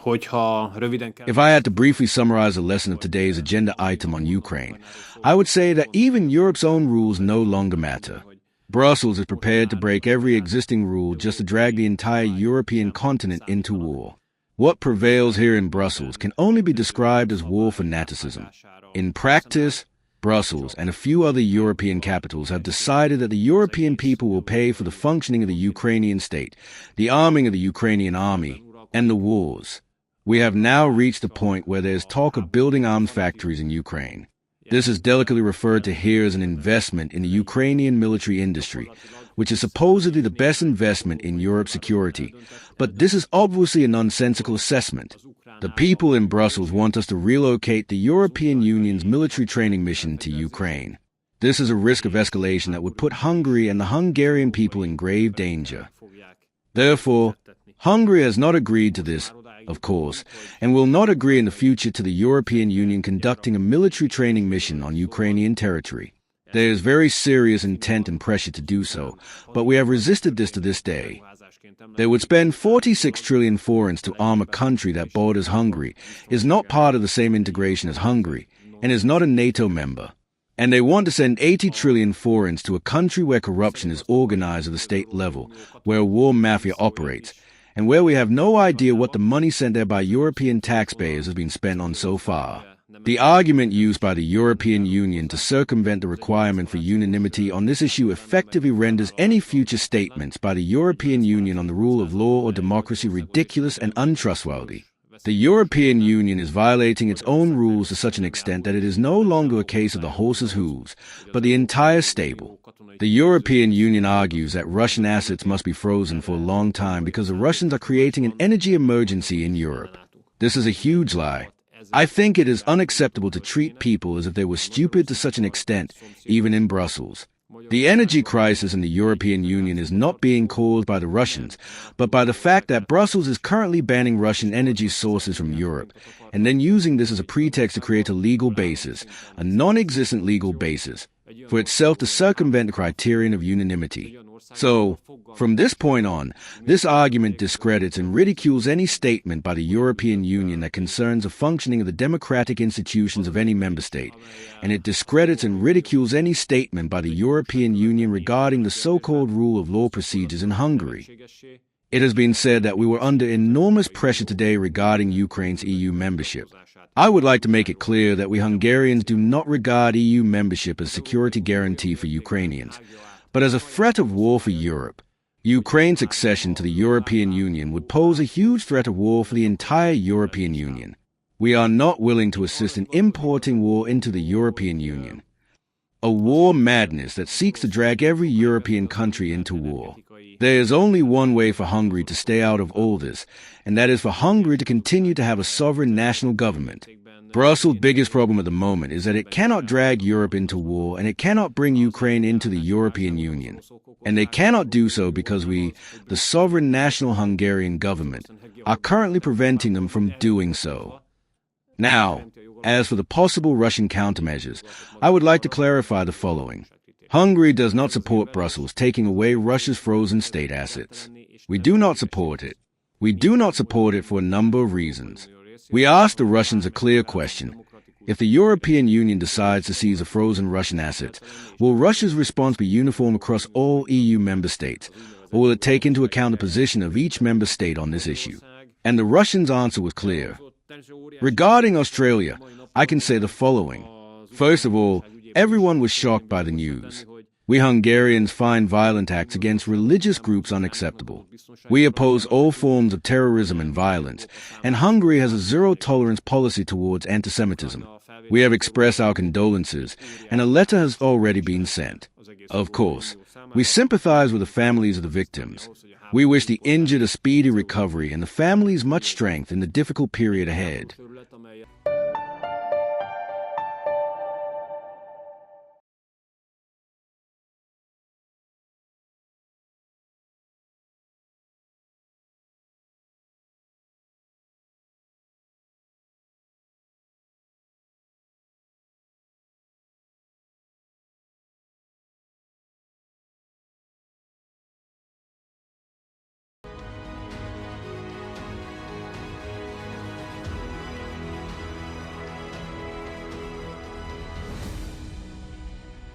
If I had to briefly summarize the lesson of today's agenda item on Ukraine, I would say that even Europe's own rules no longer matter. Brussels is prepared to break every existing rule just to drag the entire European continent into war. What prevails here in Brussels can only be described as war fanaticism. In practice, Brussels and a few other European capitals have decided that the European people will pay for the functioning of the Ukrainian state, the arming of the Ukrainian army, and the wars. We have now reached a point where there is talk of building arms factories in Ukraine. This is delicately referred to here as an investment in the Ukrainian military industry, which is supposedly the best investment in Europe's security. But this is obviously a nonsensical assessment. The people in Brussels want us to relocate the European Union's military training mission to Ukraine. This is a risk of escalation that would put Hungary and the Hungarian people in grave danger. Therefore, Hungary has not agreed to this, of course, and will not agree in the future to the European Union conducting a military training mission on Ukrainian territory. There is very serious intent and pressure to do so, but we have resisted this to this day. They would spend 46 trillion forints to arm a country that borders Hungary, is not part of the same integration as Hungary, and is not a NATO member. And they want to send 80 trillion forints to a country where corruption is organized at the state level, where a war mafia operates, and where we have no idea what the money sent there by European taxpayers has been spent on so far. The argument used by the European Union to circumvent the requirement for unanimity on this issue effectively renders any future statements by the European Union on the rule of law or democracy ridiculous and untrustworthy. The European Union is violating its own rules to such an extent that it is no longer a case of the horse's hooves, but the entire stable. The European Union argues that Russian assets must be frozen for a long time because the Russians are creating an energy emergency in Europe. This is a huge lie. I think it is unacceptable to treat people as if they were stupid to such an extent, even in Brussels. The energy crisis in the European Union is not being caused by the Russians, but by the fact that Brussels is currently banning Russian energy sources from Europe, and then using this as a pretext to create a legal basis, a non-existent legal basis, for itself to circumvent the criterion of unanimity. So, from this point on, this argument discredits and ridicules any statement by the European Union that concerns the functioning of the democratic institutions of any member state, and it discredits and ridicules any statement by the European Union regarding the so-called rule of law procedures in Hungary. It has been said that we were under enormous pressure today regarding Ukraine's EU membership. I would like to make it clear that we Hungarians do not regard EU membership as a security guarantee for Ukrainians, but as a threat of war for Europe. Ukraine's accession to the European Union would pose a huge threat of war for the entire European Union. We are not willing to assist in importing war into the European Union. A war madness that seeks to drag every European country into war. There is only one way for Hungary to stay out of all this, and that is for Hungary to continue to have a sovereign national government. Brussels' biggest problem at the moment is that it cannot drag Europe into war and it cannot bring Ukraine into the European Union. And they cannot do so because we, the sovereign national Hungarian government, are currently preventing them from doing so. Now, as for the possible Russian countermeasures, I would like to clarify the following. Hungary does not support Brussels taking away Russia's frozen state assets. We do not support it. We do not support it for a number of reasons. We asked the Russians a clear question. If the European Union decides to seize the frozen Russian assets, will Russia's response be uniform across all EU member states, or will it take into account the position of each member state on this issue? And the Russians' answer was clear. Regarding Australia, I can say the following. First of all, everyone was shocked by the news. We Hungarians find violent acts against religious groups unacceptable. We oppose all forms of terrorism and violence, and Hungary has a zero-tolerance policy towards anti-Semitism. We have expressed our condolences, and a letter has already been sent. Of course, we sympathize with the families of the victims. We wish the injured a speedy recovery and the families much strength in the difficult period ahead.